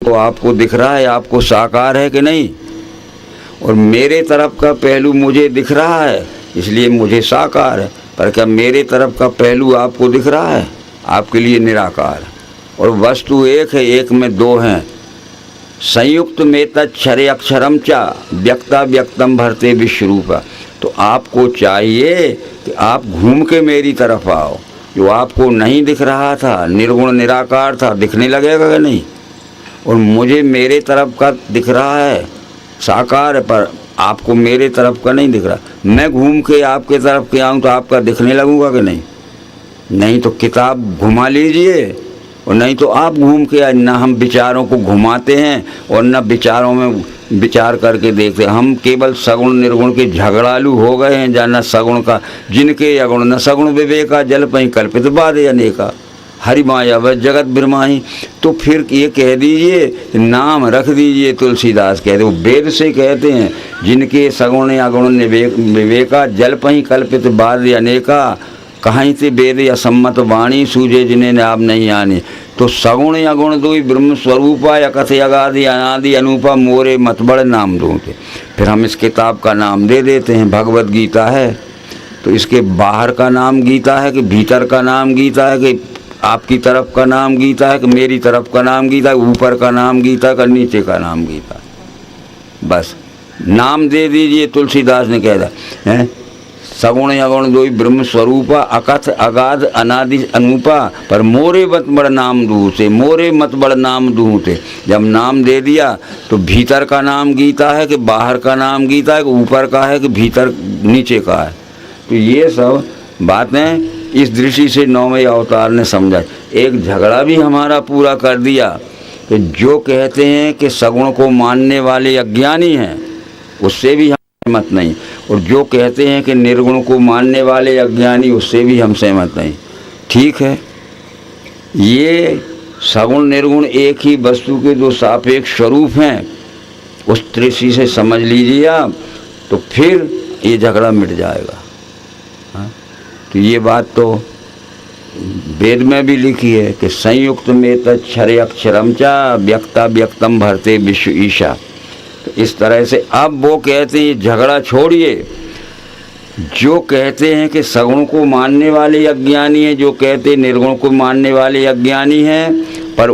तो आपको दिख रहा है, आपको साकार है कि नहीं? और मेरे तरफ का पहलू मुझे दिख रहा है इसलिए मुझे साकार है, पर क्या मेरे तरफ का पहलू आपको दिख रहा है? आपके लिए निराकार है। और वस्तु एक है, एक में दो हैं। संयुक्त में तत्क्षरे अक्षरम चा व्यक्ता व्यक्तम भरते विश्वरूपा। तो आपको चाहिए कि आप घूम के मेरी तरफ आओ। जो आपको नहीं दिख रहा था, निर्गुण निराकार था, दिखने लगेगा कि नहीं? और मुझे मेरे तरफ का दिख रहा है, साकार है, पर आपको मेरे तरफ का नहीं दिख रहा। मैं घूम के आपके तरफ के आऊँ तो आपका दिखने लगूंगा कि नहीं? नहीं तो किताब घुमा लीजिए, और नहीं तो आप घूम के। ना हम विचारों को घुमाते हैं और न विचारों में विचार करके देखते। हम केवल सगुण निर्गुण के झगड़ालू हो गए हैं, जाना सगुण का जिनके अगुण न सगुण विवेका जल पई कल्पित बाधे अनेका हरि माया व जगत बिरमाही। तो फिर ये कह दीजिए, नाम रख दीजिए, तुलसीदास कहते, वो वेद से कहते हैं, जिनके सगुण अगुण विवेका जल पई कल्पित बाधे अनेका कहीं से वेद असम्मत वाणी सूझे जिन्हें नाम नहीं आने। तो सगुण अगुण दो ब्रह्म स्वरूपा यकथ अगाधि अनादि अनूपा मोरे मतबड़ नाम दो। फिर हम इस किताब का नाम दे देते हैं भगवत गीता है। तो इसके बाहर का नाम गीता है कि भीतर का नाम गीता है, कि आपकी तरफ का नाम गीता है कि मेरी तरफ का नाम गीता है, ऊपर का नाम गीता का नीचे का नाम गीता? बस नाम दे दीजिए। तुलसीदास ने कह दिया है, सगुण अगुण दो ब्रह्म स्वरूपा अकथ अगाध अनादि अनूपा पर मोरे मत बड़ नाम दूँ से, मोरे मत बड़ नाम दूँ से। जब नाम दे दिया तो भीतर का नाम गीता है कि बाहर का नाम गीता है, कि ऊपर का है कि भीतर नीचे का है? तो ये सब बातें इस दृष्टि से नौवें अवतार ने समझा। एक झगड़ा भी हमारा पूरा कर दिया कि जो कहते हैं कि सगुण को मानने वाले अज्ञानी हैं, उससे भी हम सहमत नहीं, और जो कहते हैं कि निर्गुण को मानने वाले अज्ञानी, उससे भी हम सहमत नहीं। ठीक है, ये सगुण निर्गुण एक ही वस्तु के दो सापेक्ष स्वरूप हैं, उस दृष्टि से समझ लीजिए आप, तो फिर ये झगड़ा मिट जाएगा। हाँ? तो ये बात तो वेद में भी लिखी है कि संयुक्त में तत्क्षरे अक्षरम चा व्यक्ता व्यक्तम भरते विश्व ईशा। तो इस तरह से अब वो कहते हैं झगड़ा छोड़िए। जो कहते हैं कि सगुण को मानने वाले अज्ञानी हैं, जो कहते हैं निर्गुण को मानने वाले अज्ञानी हैं, पर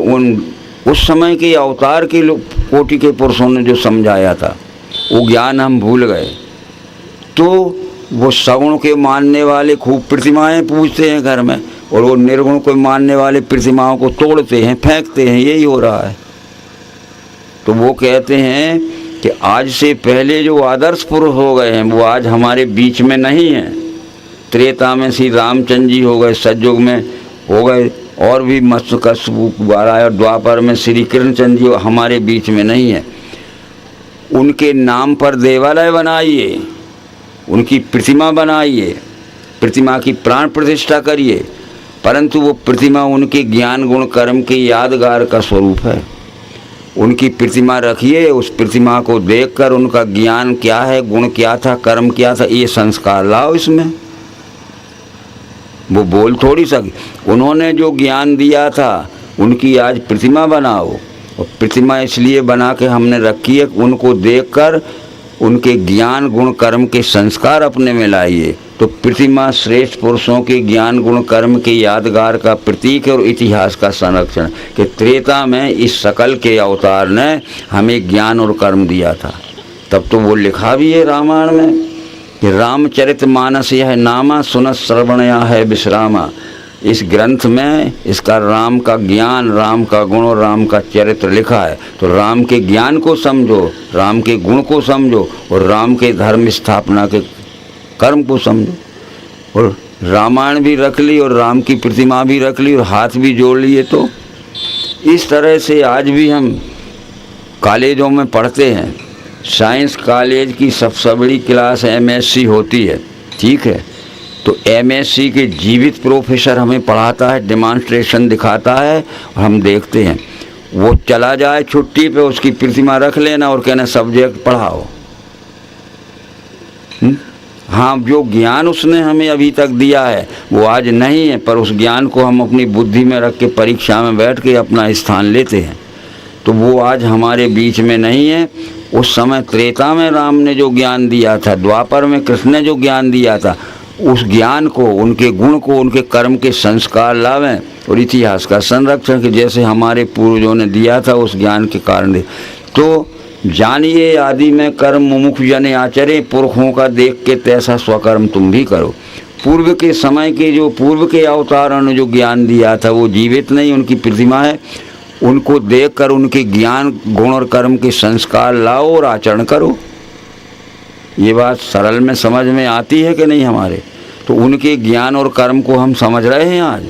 उस समय के अवतार के कोटि के पुरुषों ने जो समझाया था वो ज्ञान हम भूल गए। तो वो सगुण के मानने वाले खूब प्रतिमाएं पूजते हैं घर में, और वो निर्गुण को मानने वाले प्रतिमाओं को तोड़ते हैं, फेंकते हैं। यही हो रहा है। तो वो कहते हैं कि आज से पहले जो आदर्श पुरुष हो गए हैं वो आज हमारे बीच में नहीं हैं। त्रेता में श्री रामचंद्र जी हो गए, सतयुग में हो गए, और भी मत्स्यकश्यप और द्वापर में श्री कृष्णचंद्र जी हमारे बीच में नहीं है। उनके नाम पर देवालय बनाइए, उनकी प्रतिमा बनाइए, प्रतिमा की प्राण प्रतिष्ठा करिए, परंतु वो प्रतिमा उनके ज्ञान गुण कर्म के यादगार का स्वरूप है। उनकी प्रतिमा रखिए, उस प्रतिमा को देखकर उनका ज्ञान क्या है, गुण क्या था, कर्म क्या था, ये संस्कार लाओ इसमें। वो बोल थोड़ी सके। उन्होंने जो ज्ञान दिया था उनकी आज प्रतिमा बनाओ, और प्रतिमा इसलिए बना के हमने रखी है, उनको देखकर उनके ज्ञान गुण कर्म के संस्कार अपने में लाइए। तो प्रतिमा श्रेष्ठ पुरुषों के ज्ञान गुण कर्म के यादगार का प्रतीक है और इतिहास का संरक्षण। कि त्रेता में इस सकल के अवतार ने हमें ज्ञान और कर्म दिया था। तब तो वो लिखा भी है रामायण में कि रामचरित मानस यह नामा सुनत श्रवणया है विश्रामा। इस ग्रंथ में इसका राम का ज्ञान, राम का गुण और राम का चरित्र लिखा है। तो राम के ज्ञान को समझो, राम के गुण को समझो, और राम के धर्म स्थापना के कर्म को समझो। और रामायण भी रख ली और राम की प्रतिमा भी रख ली और हाथ भी जोड़ लिए। तो इस तरह से आज भी हम कॉलेजों में पढ़ते हैं। साइंस कॉलेज की सबसे बड़ी क्लास MSc होती है, ठीक है। तो MSc के जीवित प्रोफेसर हमें पढ़ाता है, डिमॉन्स्ट्रेशन दिखाता है, और हम देखते हैं। वो चला जाए छुट्टी पे, उसकी प्रतिमा रख लेना और कहना सब्जेक्ट पढ़ाओ। हाँ, जो ज्ञान उसने हमें अभी तक दिया है वो आज नहीं है, पर उस ज्ञान को हम अपनी बुद्धि में रख के परीक्षा में बैठ के अपना स्थान लेते हैं। तो वो आज हमारे बीच में नहीं है। उस समय त्रेता में राम ने जो ज्ञान दिया था, द्वापर में कृष्ण ने जो ज्ञान दिया था, उस ज्ञान को, उनके गुण को, उनके कर्म के संस्कार लावें और इतिहास का संरक्षण के जैसे हमारे पूर्वजों ने दिया था उस ज्ञान के कारण। तो जानिए आदि में कर्म मुमुख जन आचरे, पुरखों का देख के तैसा स्वकर्म तुम भी करो। पूर्व के समय के जो पूर्व के अवतारों ने जो ज्ञान दिया था वो जीवित नहीं, उनकी प्रतिमा है। उनको देखकर उनके ज्ञान गुण और कर्म के संस्कार लाओ और आचरण करो। ये बात सरल में समझ में आती है कि नहीं हमारे? तो उनके ज्ञान और कर्म को हम समझ रहे हैं आज,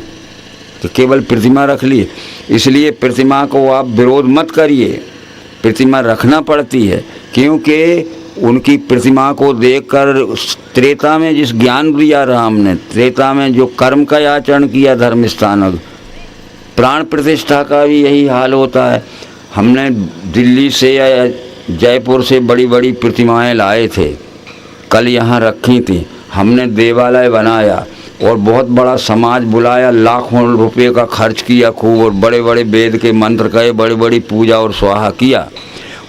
तो केवल प्रतिमा रख लिए। इसलिए प्रतिमा को आप विरोध मत करिए, प्रतिमा रखना पड़ती है, क्योंकि उनकी प्रतिमा को देखकर त्रेता में जिस ज्ञान दिया राम ने, त्रेता में जो कर्म का आचरण किया धर्म स्थानक, प्राण प्रतिष्ठा का भी यही हाल होता है। हमने दिल्ली से या जयपुर से बड़ी बड़ी प्रतिमाएं लाए थे, कल यहाँ रखी थी। हमने देवालय बनाया और बहुत बड़ा समाज बुलाया, लाखों रुपए का खर्च किया खूब, और बड़े बड़े वेद के मंत्र कहे, बड़ी बड़ी पूजा और स्वाहा किया।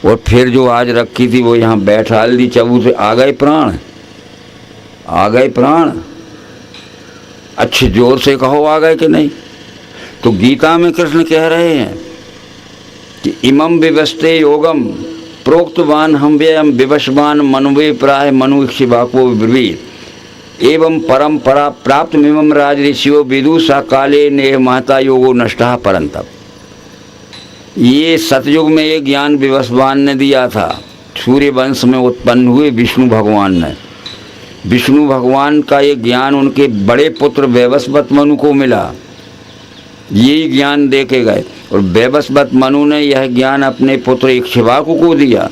और फिर जो आज रखी थी वो यहाँ बैठा दी चबूतरे, आ गए प्राण, आ गए प्राण। अच्छे जोर से कहो आ गए कि नहीं। तो गीता में कृष्ण कह रहे हैं कि इमं विवस्ते योगम प्रोक्तवान हम व्ययम विवशवान मनुवे प्राय मनु इक्षिवाको ब्रवीत एवं परंपरा प्राप्त मिमम राज ऋषियो विदुषा काले नेह महता योगो नष्टा परंतप। ये सतयुग में ये ज्ञान विवस्वान ने दिया था। सूर्य वंश में उत्पन्न हुए विष्णु भगवान ने, विष्णु भगवान का ये ज्ञान उनके बड़े पुत्र वैवस्वत मनु को मिला। यही ज्ञान दे के गए और वैवस्वत मनु ने यह ज्ञान अपने पुत्र इक्ष्वाकु को दिया।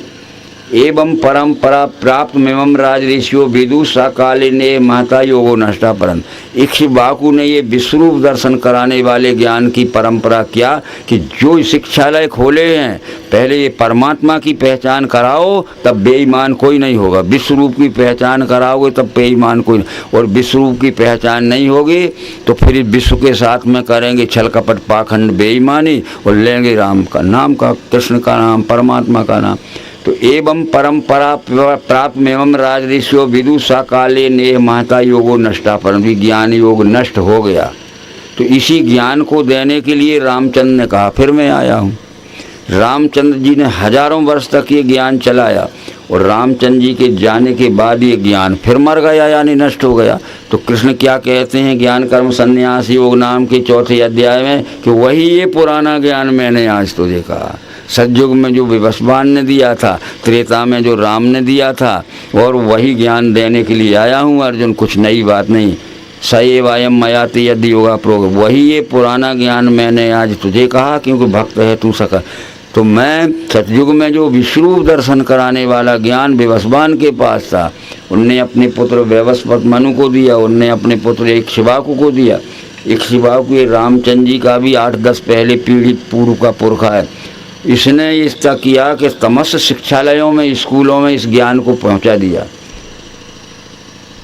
एवं परंपरा प्राप्त मिमम राज ऋषियो विदुषा काले ने महता योगो नष्टा परंत। इक्ष्वाकु ने ये विश्वरूप दर्शन कराने वाले ज्ञान की परंपरा क्या कि जो शिक्षालय खोले हैं, पहले ये परमात्मा की पहचान कराओ तब बेईमान कोई नहीं होगा। विश्वरूप की पहचान कराओगे तब बेईमान कोई नहीं, और विश्वरूप की पहचान नहीं होगी तो फिर विश्व के साथ में करेंगे छल कपट पाखंड बेईमानी और लेंगे राम का नाम, का कृष्ण का नाम, परमात्मा का नाम। तो एवं परंपरा प्राप्त एवं राज ऋषियो विदुषा काले नेह महता योगो नष्टा परंतु ज्ञान योग नष्ट हो गया। तो इसी ज्ञान को देने के लिए रामचंद्र ने कहा फिर मैं आया हूँ। रामचंद्र जी ने हजारों वर्ष तक ये ज्ञान चलाया और रामचंद्र जी के जाने के बाद ये ज्ञान फिर मर गया यानी नष्ट हो गया। तो कृष्ण क्या कहते हैं ज्ञान कर्म संन्यास योग नाम के 4थे अध्याय में कि वही ये पुराना ज्ञान मैंने आज तुझे कहा। सतयुग में जो विवस्वान ने दिया था, त्रेता में जो राम ने दिया था, और वही ज्ञान देने के लिए आया हूँ अर्जुन, कुछ नई बात नहीं। सएवायम मयाति यदि योगा प्रोग, वही ये पुराना ज्ञान मैंने आज तुझे कहा क्योंकि भक्त है तू सका। तो मैं सतयुग में जो विश्वरूप दर्शन कराने वाला ज्ञान विवस्वान के पास था, उनने अपने पुत्र वैवस्वत मनु को दिया, उनने अपने पुत्र इक्ष्वाकु को दिया। इक्ष्वाकु ये रामचंद्र जी का भी 8-10 पहले पीढ़ी पूर्व का पुरखा है। इसने इसका किया कि समस्त शिक्षालयों में, स्कूलों में इस ज्ञान को पहुंचा दिया।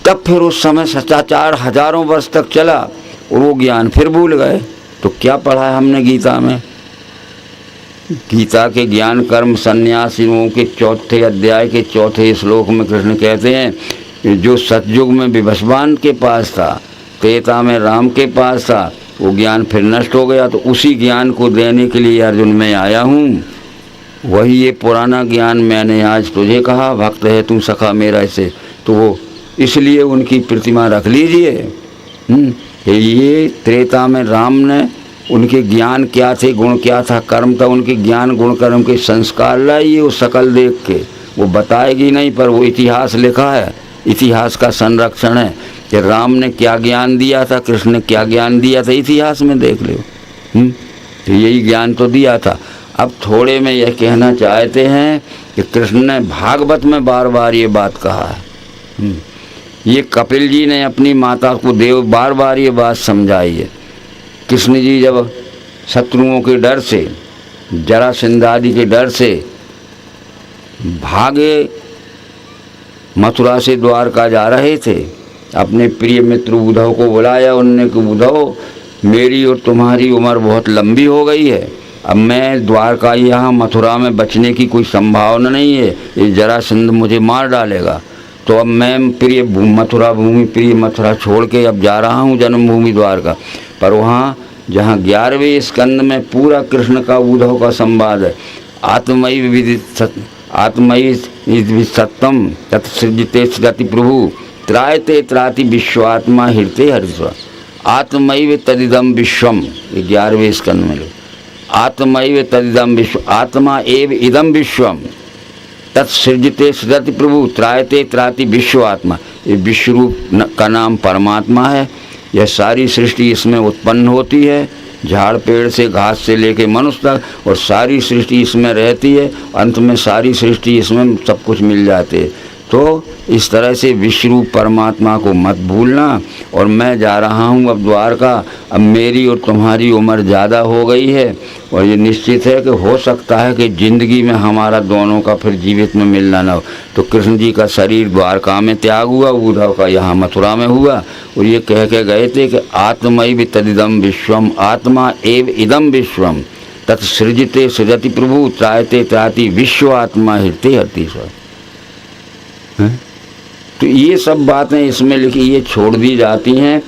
तब फिर उस समय सच्चाचार हजारों वर्ष तक चला और वो ज्ञान फिर भूल गए। तो क्या पढ़ा है हमने गीता में? गीता के ज्ञान कर्म संन्यास योगों के 4थे अध्याय के 4थे श्लोक में कृष्ण कहते हैं जो सतयुग में विवस्वान के पास था, त्रेता में राम के पास था, वो ज्ञान फिर नष्ट हो गया। तो उसी ज्ञान को देने के लिए अर्जुन मैं आया हूँ। वही ये पुराना ज्ञान मैंने आज तुझे कहा, भक्त है तू सखा मेरा इसे। तो वो इसलिए उनकी प्रतिमा रख लीजिए। ये त्रेता में राम ने उनके ज्ञान क्या थे, गुण क्या था, कर्म था, उनके ज्ञान गुण कर्म के संस्कार लाइए। वो शकल देख के वो बताएगी नहीं, पर वो इतिहास लिखा है, इतिहास का संरक्षण है कि राम ने क्या ज्ञान दिया था, कृष्ण ने क्या ज्ञान दिया था, इतिहास में देख लो। तो यही ज्ञान तो दिया था। अब थोड़े में यह कहना चाहते हैं कि कृष्ण ने भागवत में बार बार ये बात कहा है। ये कपिल जी ने अपनी माता को देव बार बार ये बात समझाई है। कृष्ण जी जब शत्रुओं के डर से, जरासंध आदि के डर से भागे, मथुरा से द्वारका जा रहे थे, अपने प्रिय मित्र उद्धव को बुलाया। उनने कि उद्धव मेरी और तुम्हारी उम्र बहुत लंबी हो गई है अब मैं द्वारका यहाँ मथुरा में बचने की कोई संभावना नहीं है, ये जरासंध मुझे मार डालेगा। तो अब मैं प्रिय मथुरा भूमि, प्रिय मथुरा छोड़ के अब जा रहा हूँ जन्मभूमि द्वारका। पर वहाँ जहाँ 11वें स्कंद में पूरा कृष्ण का उद्धव का संवाद है, आत्मयि सत्यम तत्सृजते सृजति प्रभु त्रायते त्राति विश्वात्मा हृते हरिस्व आत्मैव तदिदम विश्वम, ये 11वें स्कंद में लो। आत्मैव तदिदम विश्व, आत्मा एव इदम विश्वम तत्सृजते सृजति प्रभु त्रायते त्राति विश्व आत्मा। ये विश्व रूप का नाम परमात्मा है। यह सारी सृष्टि इसमें उत्पन्न होती है, झाड़ पेड़ से घास से लेके मनुष्य तक, और सारी सृष्टि इसमें रहती है। अंत में सारी सृष्टि इसमें सब कुछ मिल जाते है। तो इस तरह से विश्वरूप परमात्मा को मत भूलना। और मैं जा रहा हूँ अब द्वारका। अब मेरी और तुम्हारी उम्र ज़्यादा हो गई है, और ये निश्चित है कि हो सकता है कि ज़िंदगी में हमारा दोनों का फिर जीवित में मिलना न हो। तो कृष्ण जी का शरीर द्वारका में त्याग हुआ, उद्धव का यहाँ मथुरा में हुआ, और ये कह के गए थे कि आत्मैव तदिदम विश्वम, आत्मा एव इदम विश्वम तत्सृजते सृजति प्रभु त्रायते त्राति विश्व आत्मा हृते हरिस्व। तो ये सब बातें इसमें लिखी, ये छोड़ दी जाती हैं,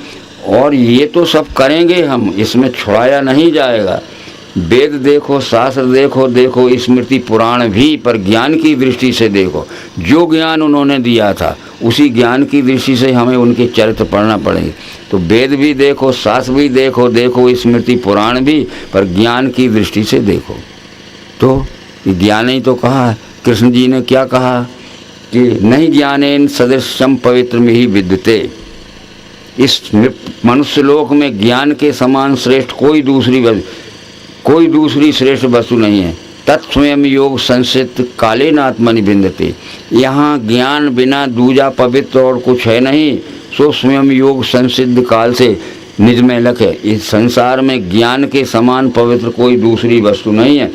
और ये तो सब करेंगे हम, इसमें छुड़ाया नहीं जाएगा। वेद देखो, शास्त्र देखो, देखो स्मृति पुराण भी, पर ज्ञान की दृष्टि से देखो। जो ज्ञान उन्होंने दिया था उसी ज्ञान की दृष्टि से हमें उनके चरित्र पढ़ना पड़ेंगे। तो वेद भी देखो, शास्त्र भी देखो, देखो स्मृति पुराण भी, पर ज्ञान की दृष्टि से देखो। तो ज्ञान ही तो कहा है, कृष्ण जी ने क्या कहा कि नहीं ज्ञानेन सदृशम पवित्र में ही विद्यते। इस मनुष्य लोक में ज्ञान के समान श्रेष्ठ कोई दूसरी श्रेष्ठ वस्तु नहीं है। तत्स्वयं योग संसित कालेन आत्मनि विन्दते। यहाँ ज्ञान बिना दूजा पवित्र और कुछ है नहीं। सो स्वयं योग संसिद्ध काल से निज में लख है। इस संसार में ज्ञान के समान पवित्र कोई दूसरी वस्तु नहीं है।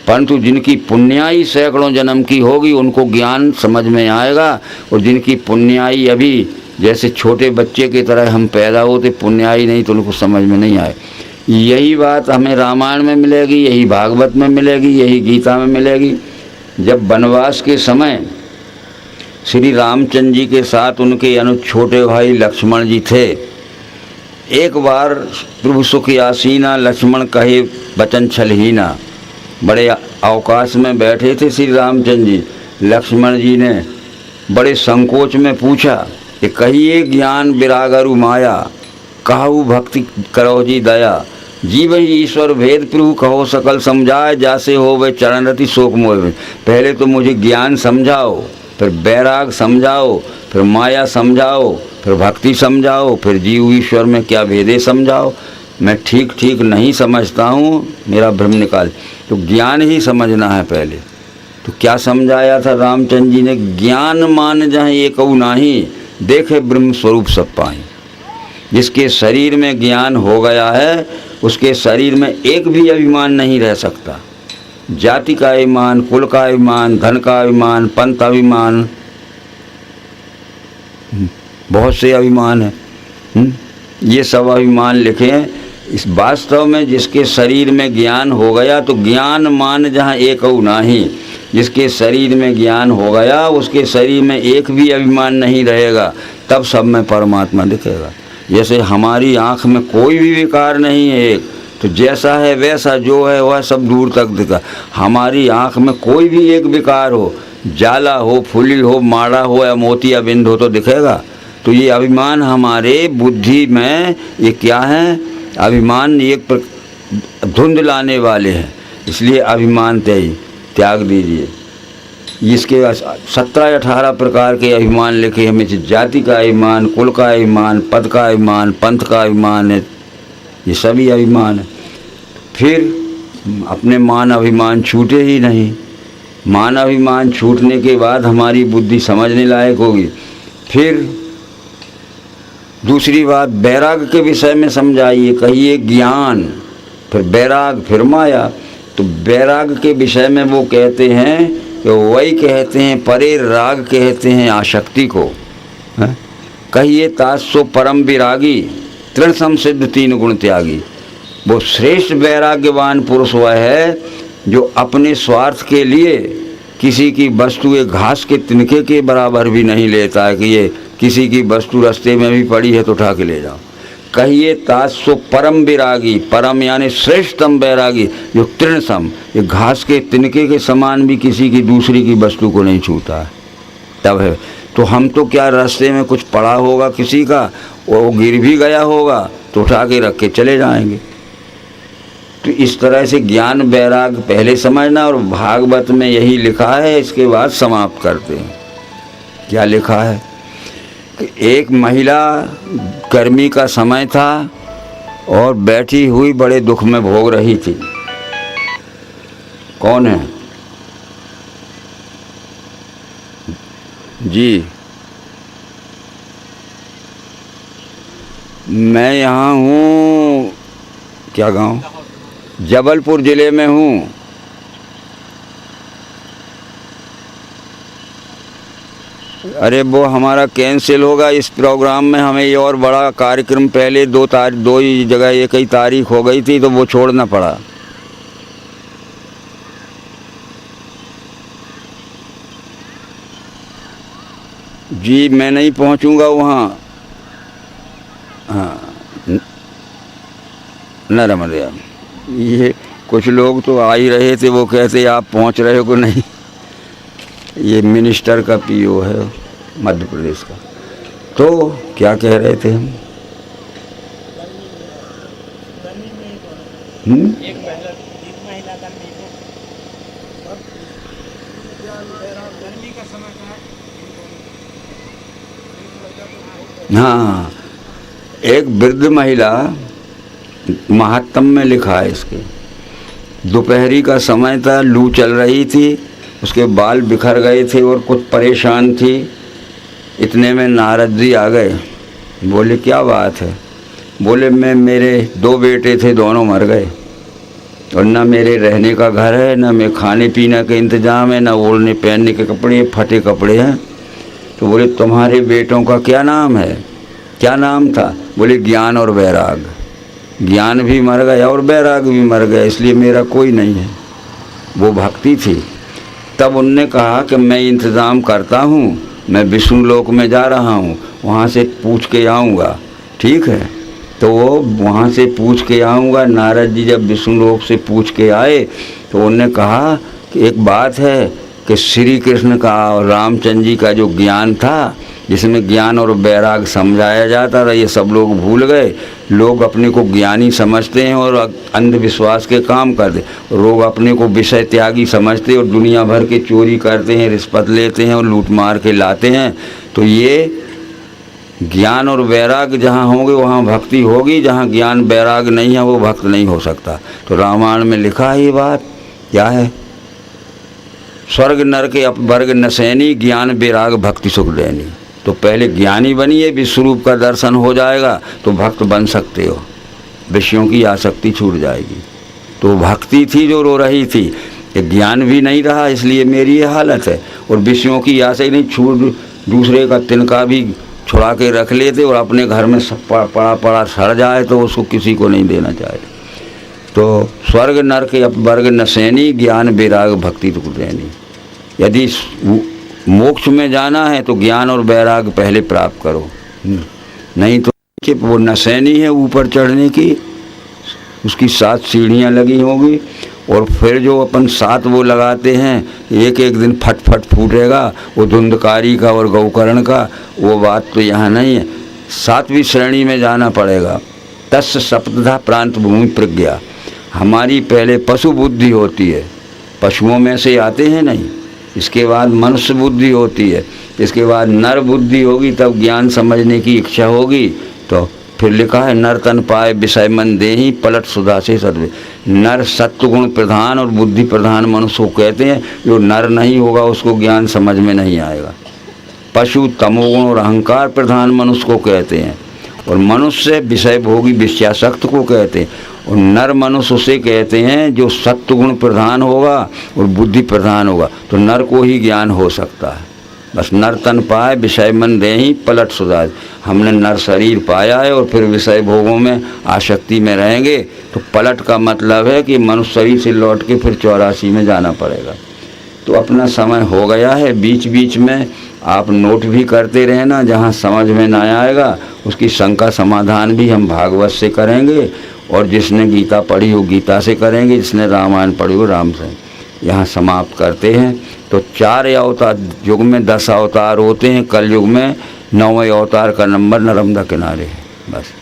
परंतु जिनकी पुण्याई सैकड़ों जन्म की होगी उनको ज्ञान समझ में आएगा, और जिनकी पुण्याई अभी जैसे छोटे बच्चे की तरह हम पैदा होते, पुण्याई नहीं तो उनको समझ में नहीं आए। यही बात हमें रामायण में मिलेगी, यही भागवत में मिलेगी, यही गीता में मिलेगी। जब वनवास के समय श्री रामचंद्र जी के साथ उनके छोटे भाई लक्ष्मण जी थे। एक बार प्रभु सुख आसीना लक्ष्मण कहे बचन छलहीना, बड़े अवकाश में बैठे थे श्री रामचंद्र जी। लक्ष्मण जी ने बड़े संकोच में पूछा कि कहिए ज्ञान विरागरु माया, कहु भक्ति करो जी दया, जीव ही ईश्वर भेद प्रभु कहो सकल समझाए, जासे हो वे चरण रति शोक मोह। पहले तो मुझे ज्ञान समझाओ, फिर बैराग समझाओ, फिर माया समझाओ, फिर भक्ति समझाओ, फिर जीव ईश्वर में क्या भेदे समझाओ। मैं ठीक ठीक नहीं समझता हूँ, मेरा भ्रम निकाल। तो ज्ञान ही समझना है पहले। तो क्या समझाया था रामचंद्र जी ने? ज्ञान मान जहाँ एक नाही, देखे ब्रह्म स्वरूप सब पाए। जिसके शरीर में ज्ञान हो गया है उसके शरीर में एक भी अभिमान नहीं रह सकता। जाति का अभिमान, कुल का अभिमान, धन का अभिमान, पंथ अभिमान, बहुत से अभिमान है। ये सब अभिमान लिखे हैं। इस वास्तव में जिसके शरीर में ज्ञान हो गया, तो ज्ञान मान जहाँ एक नाही, जिसके शरीर में ज्ञान हो गया उसके शरीर में एक भी अभिमान नहीं रहेगा, तब सब में परमात्मा दिखेगा। जैसे हमारी आँख में कोई भी विकार नहीं है एक, तो जैसा है वैसा जो है वह सब दूर तक दिखा। हमारी आँख में कोई भी एक विकार हो, जाला हो, फुली हो, माड़ा हो या मोतिया बिंद हो, तो दिखेगा। तो ये अभिमान हमारे बुद्धि में ये क्या है? अभिमान एक धुंध लाने वाले हैं। इसलिए अभिमान त्याग दीजिए। इसके 17-18 प्रकार के अभिमान लिखे हमें। जाति का अभिमान, कुल का अभिमान, पद का अभिमान, पंथ का अभिमान है, ये सभी अभिमान है। फिर अपने मान अभिमान छूटे ही नहीं। मान अभिमान छूटने के बाद हमारी बुद्धि समझने लायक होगी। फिर दूसरी बात बैराग के विषय में समझाइए, कहिए ज्ञान, फिर बैराग, फिर माया। तो बैराग के विषय में वो कहते हैं कि वही कहते हैं परे राग कहते हैं आसक्ति को। कहिए तासो परम विरागी, तृण संसिद्ध 3 गुण त्यागी। वो श्रेष्ठ वैराग्यवान पुरुष वह है जो अपने स्वार्थ के लिए किसी की वस्तु एक घास के तिनके के बराबर भी नहीं लेता है कि ये किसी की वस्तु रास्ते में भी पड़ी है तो उठा के ले जाओ। कहिए तासो परम विरागी, परम यानी श्रेष्ठतम वैरागी, जो तृण सम, ये घास के तिनके के समान भी किसी की दूसरी की वस्तु को नहीं छूता है, तब है। तो हम तो क्या रास्ते में कुछ पड़ा होगा किसी का, वो गिर भी गया होगा तो उठा के रख के चले जाएंगे। तो इस तरह से ज्ञान वैराग पहले समझना, और भागवत में यही लिखा है। इसके बाद समाप्त करते हैं। क्या लिखा है कि एक महिला, गर्मी का समय था और बैठी हुई बड़े दुख में भोग रही थी। कौन है जी? मैं यहाँ हूँ, क्या गाँव? जबलपुर ज़िले में हूँ। अरे वो हमारा कैंसिल होगा इस प्रोग्राम में, हमें ये और बड़ा कार्यक्रम पहले दो ही जगह एक ही तारीख हो गई थी तो वो छोड़ना पड़ा। जी मैं नहीं पहुंचूंगा वहाँ। हाँ नरमदया, ये कुछ लोग तो आ ही रहे थे, वो कहते आप पहुंच रहे हो कि नहीं। ये मिनिस्टर का पीओ है मध्य प्रदेश का। तो क्या कह रहे थे हम? हाँ, एक वृद्ध महिला, महात्म में लिखा है इसके, दोपहरी का समय था, लू चल रही थी, उसके बाल बिखर गए थे और कुछ परेशान थी। इतने में नारद जी आ गए। बोले क्या बात है? बोले मेरे 2 बेटे थे, दोनों मर गए, और ना मेरे रहने का घर है, ना मैं खाने पीने का इंतजाम है, ना ओढ़ने पहनने के कपड़े, फटे कपड़े हैं। तो बोले तुम्हारे बेटों का क्या नाम है? क्या नाम था? बोले ज्ञान और वैराग। ज्ञान भी मर गया और वैराग भी मर गया, इसलिए मेरा कोई नहीं है। वो भक्ति थी। तब उनने कहा कि मैं इंतज़ाम करता हूँ, मैं विष्णु लोक में जा रहा हूँ, वहाँ से पूछ के आऊँगा। ठीक है, तो वो वहाँ से पूछ के आऊँगा। नारद जी जब विष्णु लोक से पूछ के आए तो उन्होंने कहा कि एक बात है कि श्री कृष्ण का और रामचंद्र जी का जो ज्ञान था, जिसमें ज्ञान और वैराग समझाया जाता था, ये सब लोग भूल गए। लोग अपने को ज्ञानी समझते हैं और अंधविश्वास के काम करते। लोग अपने को विषय त्यागी समझते और दुनिया भर के चोरी करते हैं, रिश्वत लेते हैं और लूट मार के लाते हैं। तो ये ज्ञान और वैराग जहाँ होंगे वहाँ भक्ति होगी, जहाँ ज्ञान वैराग नहीं है वो भक्त नहीं हो सकता। तो रामायण में लिखा है ये बात। क्या है? स्वर्ग नर के अपवर्ग नसैनी, ज्ञान वैराग भक्ति सुख देनी। तो पहले ज्ञानी बनिए, विश्वरूप का दर्शन हो जाएगा तो भक्त बन सकते हो, विषयों की आसक्ति छूट जाएगी। तो भक्ति थी जो रो रही थी, ये ज्ञान भी नहीं रहा, इसलिए मेरी ये हालत है। और विषयों की आशा ही नहीं छूट, दूसरे का तिनका भी छुड़ा के रख लेते और अपने घर में पड़ा पड़ा सड़ जाए तो उसको किसी को नहीं देना चाहिए। तो स्वर्ग नर के अपवर्ग नसैनी, ज्ञान वैराग भक्ति तुक देनी। यदि मोक्ष में जाना है तो ज्ञान और वैराग पहले प्राप्त करो, नहीं तो वो नसैनी है ऊपर चढ़ने की, उसकी 7 सीढ़ियाँ लगी होंगी। और फिर जो अपन 7 वो लगाते हैं, एक एक दिन फट फट फूटेगा, वो धुंधकारी का और गौकर्ण का, वो बात तो यहाँ नहीं है। 7वीं श्रेणी में जाना पड़ेगा। तस्य सप्तधा प्रांत भूमि प्रज्ञा। हमारी पहले पशु बुद्धि होती है, पशुओं में से आते हैं नहीं। इसके बाद मनुष्य बुद्धि होती है, इसके बाद नर बुद्धि होगी, तब ज्ञान समझने की इच्छा होगी। तो फिर लिखा है नर तन पाए विषय मन देहि, पलट सुधा से सद्वे। नर सत्वगुण प्रधान और बुद्धि प्रधान मनुष्य को कहते हैं। जो नर नहीं होगा उसको ज्ञान समझ में नहीं आएगा। पशु तमोगुण और अहंकार प्रधान मनुष्य को कहते हैं, और मनुष्य विषय भोगी विषयासक्त को कहते हैं। और नर मनुष्य उसे कहते हैं जो सत्वगुण प्रधान होगा और बुद्धि प्रधान होगा, तो नर को ही ज्ञान हो सकता है। बस नर तन पाए विषय मन देहि पलट सुधार। हमने नर शरीर पाया है और फिर विषय भोगों में आसक्ति में रहेंगे तो पलट का मतलब है कि मनुष्य शरीर से लौट के फिर 84 में जाना पड़ेगा। तो अपना समय हो गया है, बीच बीच में आप नोट भी करते रहना, जहाँ समझ में ना आएगा उसकी शंका समाधान भी हम भागवत से करेंगे, और जिसने गीता पढ़ी हो गीता से करेंगे, जिसने रामायण पढ़ी हो राम से। यहाँ समाप्त करते हैं। तो 4 अवतार, युग में 10 अवतार होते हैं, कल युग में 9वें अवतार का नंबर नर्मदा किनारे है। बस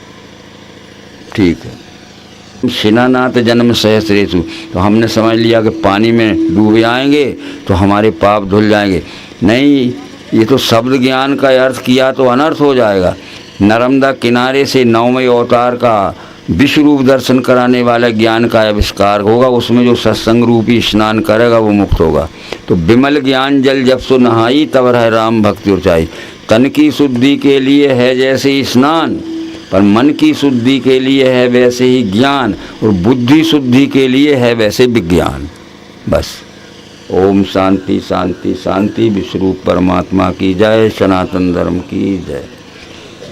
ठीक है। शिनानाथ जन्म सहस्रेषु, तो हमने समझ लिया कि पानी में डूबे आएंगे तो हमारे पाप धुल जाएंगे। नहीं, ये तो शब्द ज्ञान का अर्थ किया तो अनर्थ हो जाएगा। नर्मदा किनारे से 9वें अवतार का विश्व रूप दर्शन कराने वाला ज्ञान का आविष्कार होगा। उसमें जो सत्संग रूपी स्नान करेगा वो मुक्त होगा। तो विमल ज्ञान जल जब सो नहाई तब रह राम भक्ति ऊंचाई। तन की शुद्धि के लिए है जैसे ही स्नान, पर मन की शुद्धि के लिए है वैसे ही ज्ञान, और बुद्धि शुद्धि के लिए है वैसे विज्ञान। बस ओम शांति शांति शांति। विश्वरूप परमात्मा की जय, सनातन धर्म की जय।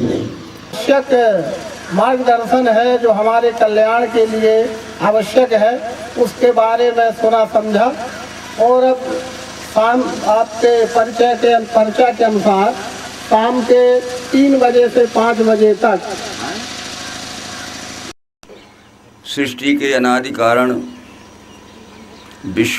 आवश्यक मार्गदर्शन है जो हमारे कल्याण के लिए आवश्यक है, उसके बारे में सुना समझा। और अब शाम आपके परिचय के अनुसार शाम के 3 बजे से 5 बजे तक सृष्टि के अनादि कारण विश्व